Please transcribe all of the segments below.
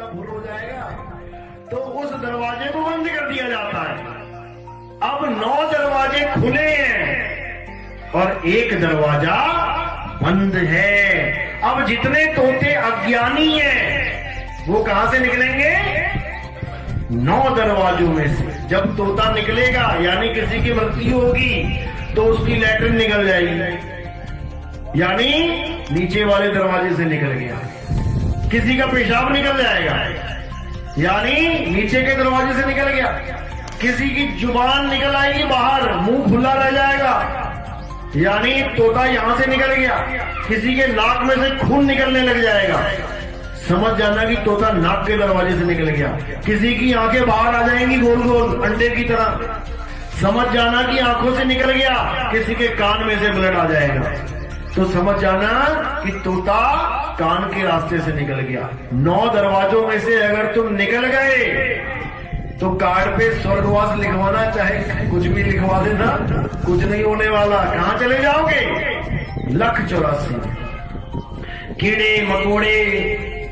तोता भूल हो जाएगा, तो उस दरवाजे को बंद कर दिया जाता है। अब 9 दरवाजे खुले हैं और एक दरवाजा बंद है। अब जितने तोते अज्ञानी हैं वो कहां से निकलेंगे? 9 दरवाजों में से। जब तोता निकलेगा यानी किसी की मृत्यु होगी तो उसकी लैट्रिन निकल जाएगी, यानी नीचे वाले दरवाजे से निकल गया। किसी का पेशाब निकल जाएगा यानी नीचे के दरवाजे से निकल गया। किसी की जुबान निकल आएगी बाहर, मुंह खुला रह जाएगा यानी तोता यहां से निकल गया। किसी के नाक में से खून निकलने लग जाएगा, समझ जाना कि तोता नाक के दरवाजे से निकल गया। किसी की आंखें बाहर आ जाएंगी गोल गोल अंडे की तरह, समझ जाना कि आंखों से निकल गया। किसी के कान में से ब्लड आ जाएगा तो समझ जाना कि तोता कान के रास्ते से निकल गया। 9 दरवाजों में से अगर तुम निकल गए तो कार्ड पे स्वर्गवास लिखवाना, चाहे कुछ भी लिखवा देना, कुछ नहीं होने वाला। कहां चले जाओगे? 1,84,000 कीड़े मकोड़े,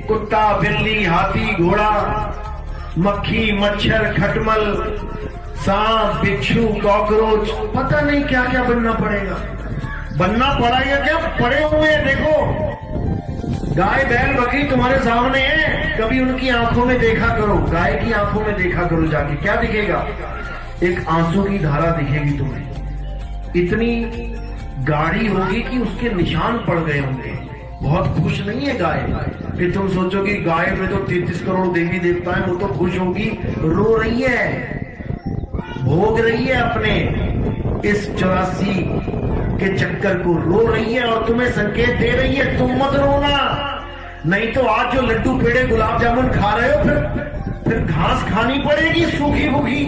कुत्ता बिल्ली हाथी घोड़ा, मक्खी मच्छर खटमल, सांप बिच्छू कॉकरोच, पता नहीं क्या क्या बनना पड़ेगा। बनना पड़ेगा क्या? पड़े हुए हैं देखो। गाय बैल बकरी तुम्हारे सामने है, कभी उनकी आंखों में देखा करो। गाय की आंखों में देखा करो जाके, क्या दिखेगा? एक आंसू की धारा दिखेगी तुम्हें, इतनी गाढ़ी होगी कि उसके निशान पड़ गए होंगे। बहुत खुश नहीं है गाय कि तुम सोचो कि गाय में तो 33 करोड़ देवी देवता है, वो तो खुश होगी। रो रही है, भोग रही है अपने इस 84 के चक्कर को, रो रही है और तुम्हें संकेत दे रही है तुम मत रोना। नहीं तो आज जो लड्डू पेड़े गुलाब जामुन खा रहे हो फिर घास खानी पड़ेगी सूखी भूखी।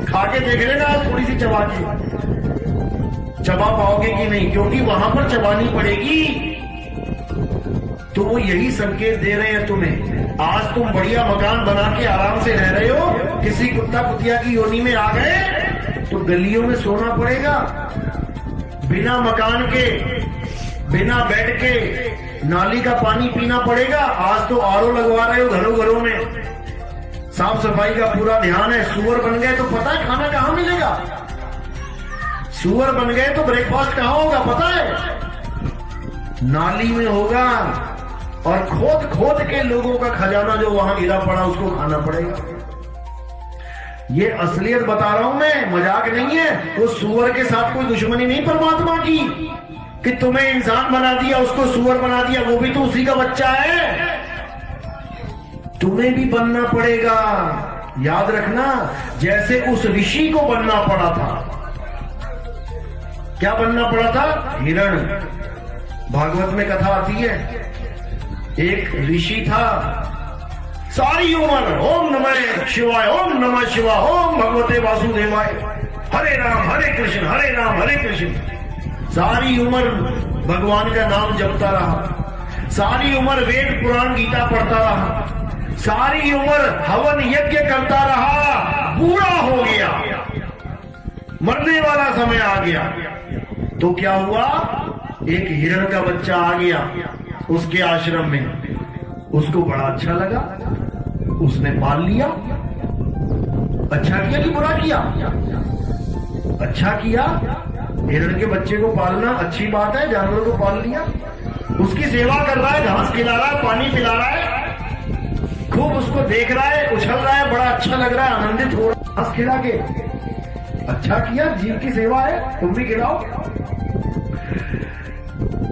खा के देख लेना आज थोड़ी सी चबा के, चबा पाओगे कि नहीं, क्योंकि वहां पर चबानी पड़ेगी। तो वो यही संकेत दे रहे हैं तुम्हें। आज तुम बढ़िया मकान बना के आराम से रह रहे हो, किसी कुत्ता कुतिया की योनि में आ गए तो गलियों में सोना पड़ेगा, बिना मकान के बिना बेड के नाली का पानी पीना पड़ेगा। आज तो आरओ लगवा रहे हो घरों घरों में, साफ सफाई का पूरा ध्यान है। सुअर बन गए तो पता है खाना कहां मिलेगा? सुअर बन गए तो ब्रेकफास्ट कहां होगा पता है? नाली में होगा। और खोद खोद के लोगों का खजाना जो वहां गिरा पड़ा उसको खाना पड़ेगा। ये असलियत बता रहा हूं मैं, मजाक नहीं है। वो सुअर के साथ कोई दुश्मनी नहीं परमात्मा की कि तुम्हें इंसान बना दिया उसको सुअर बना दिया, वो भी तो उसी का बच्चा है। तुम्हें भी बनना पड़ेगा, याद रखना। जैसे उस ऋषि को बनना पड़ा था, क्या बनना पड़ा था? हिरण। भागवत में कथा आती है, एक ऋषि था, सारी उम्र ओम नमः शिवाय ओम नमः शिवाय ओम भगवते वासुदेवाय हरे राम हरे कृष्ण। सारी उम्र भगवान का नाम जपता रहा, सारी उम्र वेद पुराण गीता पढ़ता रहा, सारी उम्र हवन यज्ञ करता रहा। बूढ़ा हो गया, मरने वाला समय आ गया तो क्या हुआ? एक हिरण का बच्चा आ गया उसके आश्रम में। उसको बड़ा अच्छा लगा, उसने पाल लिया। अच्छा किया कि बुरा किया? अच्छा किया। हिरण के बच्चे को पालना अच्छी बात है, जानवर को पाल लिया। उसकी सेवा कर रहा है, घास खिला रहा है, पानी पिला रहा है, खूब उसको देख रहा है, उछल रहा है, बड़ा अच्छा लग रहा है, आनंदित हो रहा है घास खिला के। अच्छा किया, जीव की सेवा है, तुम भी खिलाओ।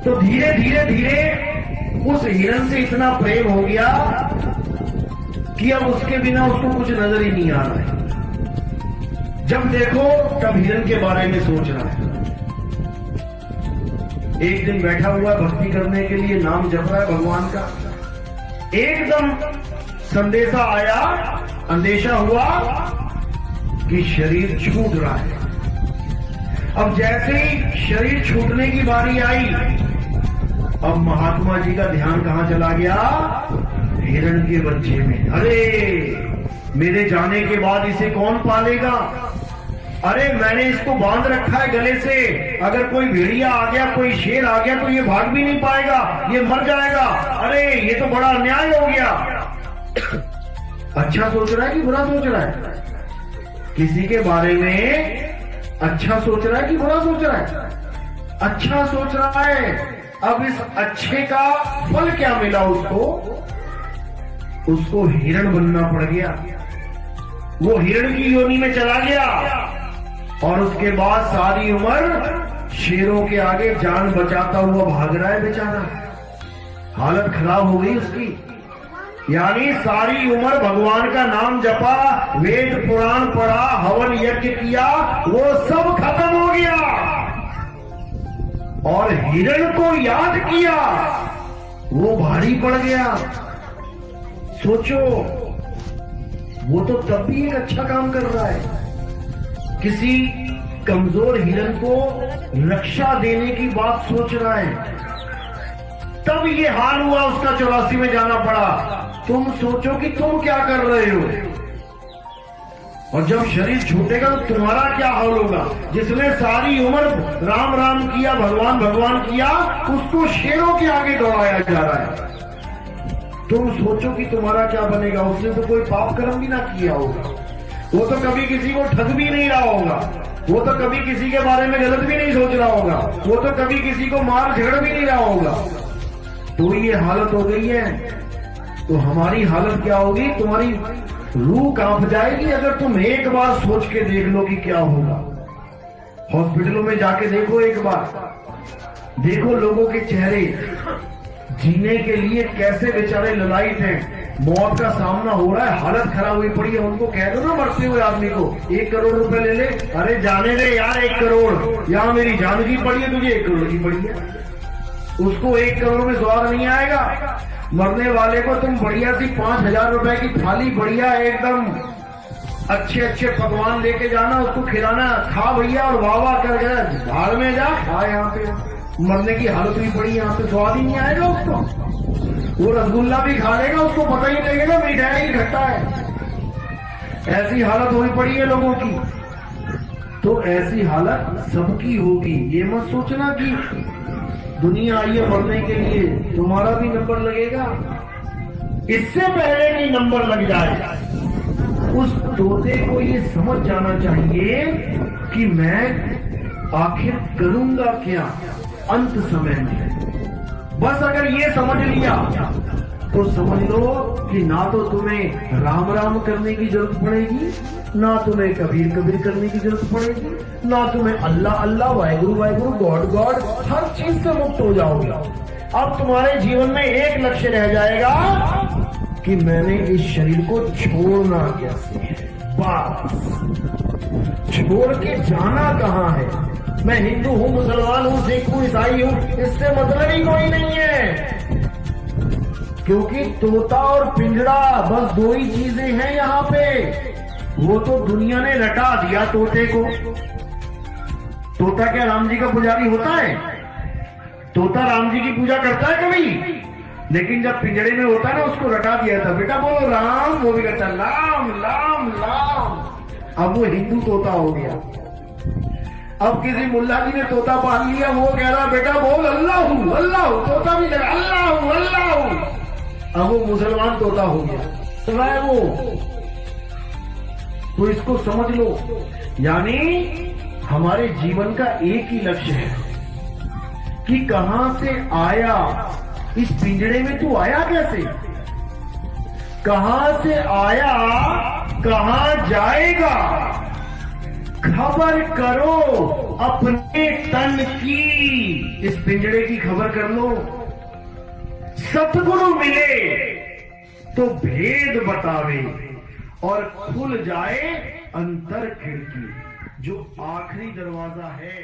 तो धीरे धीरे धीरे उस हिरण से इतना प्रेम हो गया कि अब उसके बिना उसको कुछ नजर ही नहीं आ रहा है। जब देखो तब हिरण के बारे में सोच रहा है। एक दिन बैठा हुआ भक्ति करने के लिए, नाम जप रहा है भगवान का। एकदम संदेशा आया, अंदेशा हुआ कि शरीर छूट रहा है। अब जैसे ही शरीर छूटने की बारी आई, अब महात्मा जी का ध्यान कहां चला गया? हिरण के बच्चे में। अरे मेरे जाने के बाद इसे कौन पालेगा? अरे मैंने इसको बांध रखा है गले से, अगर कोई भेड़िया आ गया, कोई शेर आ गया तो ये भाग भी नहीं पाएगा, ये मर जाएगा। अरे ये तो बड़ा अन्याय हो गया। अच्छा सोच रहा है कि बुरा सोच रहा है? किसी के बारे में अच्छा सोच रहा है कि बुरा सोच रहा है? अच्छा सोच रहा है। अब इस अच्छे का फल क्या मिला उसको? उसको हिरण बनना पड़ गया। वो हिरण की योनि में चला गया और उसके बाद सारी उम्र शेरों के आगे जान बचाता हुआ भाग रहा है बेचारा। हालत खराब हो गई उसकी। यानी सारी उम्र भगवान का नाम जपा, वेद पुराण पढ़ा, हवन यज्ञ किया, वो सब खत्म हो गया। और हिरण को याद किया, वो भारी पड़ गया। सोचो, वो तो तब भी एक अच्छा काम कर रहा है। किसी कमजोर हिरण को रक्षा देने की बात सोच रहा है, तब ये हाल हुआ उसका 84 में जाना पड़ा। तुम सोचो कि तुम क्या कर रहे हो, और जब शरीर छूटेगा तो तुम्हारा क्या हाल होगा। जिसने सारी उम्र राम राम किया, भगवान भगवान किया, उसको शेरों के आगे दौड़ाया जा रहा है। तुम सोचो कि तुम्हारा क्या बनेगा। उसने तो कोई पाप कर्म भी ना किया होगा, वो तो कभी किसी को ठग भी नहीं रहा होगा, वो तो कभी किसी के बारे में गलत भी नहीं सोच रहा होगा, वो तो कभी किसी को मार झगड़ भी नहीं रहा होगा। तो ये हालत हो गई है, तो हमारी हालत क्या होगी? तुम्हारी रूह कांप जाएगी अगर तुम एक बार सोच के देख लो कि क्या होगा। हॉस्पिटलों में जाके देखो, एक बार देखो लोगों के चेहरे, जीने के लिए कैसे बेचारे ललायित हैं। मौत का सामना हो रहा है, हालत खराब हुई पड़ी है। उनको कह दो ना मरते हुए आदमी को 1 करोड़ रुपए ले ले, अरे जाने दे यार 1 करोड़, यहाँ मेरी जान की पड़ी है, तुझे 1 करोड़ की पड़ी है। उसको 1 करोड़ में स्वाद नहीं आएगा। मरने वाले को तुम बढ़िया सी 5,000 रुपए की थाली, बढ़िया एकदम अच्छे अच्छे पकवान लेके जाना, उसको खिलाना, खा भैया और वाह वाह कर गया, भाड़ में जा खा। यहाँ पे मरने की हालत हुई पड़ी, यहाँ पे स्वाद ही नहीं आएगा उसको। वो रसगुल्ला भी खा लेगा, उसको पता ही नहीं लगेगा मिठाई की खट्टा है। ऐसी हालत हुई पड़ी है लोगों की। तो ऐसी हालत सबकी होगी। ये मत सोचना कि दुनिया आई है मरने के लिए, तुम्हारा भी नंबर लगेगा। इससे पहले कि नंबर लग जाए, उस तोते को ये समझ जाना चाहिए कि मैं आखिर करूंगा क्या अंत समय में। बस अगर ये समझ लिया तो समझ लो कि ना तो तुम्हें राम राम करने की जरूरत पड़ेगी, ना तुम्हें कबीर कबीर करने की जरूरत पड़ेगी, ना तुम्हें अल्लाह अल्लाह, वाहेगुरु वाहेगुरु, गॉड गॉड, हर चीज से मुक्त हो जाओगे। अब तुम्हारे जीवन में एक लक्ष्य रह जाएगा कि मैंने इस शरीर को छोड़ना कैसे है। बस छोड़ के जाना कहाँ है। मैं हिंदू हूँ, मुसलमान हूँ, सिख हूँ, ईसाई हूँ, इससे मतलब ही कोई नहीं है। क्योंकि तोता और पिंजड़ा बस 2 ही चीजें हैं यहाँ पे। वो तो दुनिया ने रटा दिया तोते को। तोता क्या राम जी का पुजारी होता है? तोता राम जी की पूजा करता है कभी? लेकिन जब पिंजड़े में होता है ना, उसको रटा दिया था, बेटा बोलो राम, वो भी कहता लाम लाम लाम। अब वो हिंदू तोता हो गया। अब किसी मुल्ला जी ने तोता पाल लिया, वो कह रहा बेटा बोल अल्लाह हूं अल्लाह हूं, तोता भी लगा अल्लाह हूं अल्लाह हूं। अब वो मुसलमान तोता हो गया, तो है वो। तो इसको समझ लो, यानी हमारे जीवन का एक ही लक्ष्य है कि कहां से आया, इस पिंजड़े में तू आया कैसे, कहां से आया, कहां जाएगा, खबर करो अपने तन की। इस पिंजड़े की खबर कर लो। सतगुरु मिले तो भेद बतावे और खुल जाए अंतर खिड़की, जो आखिरी दरवाजा है।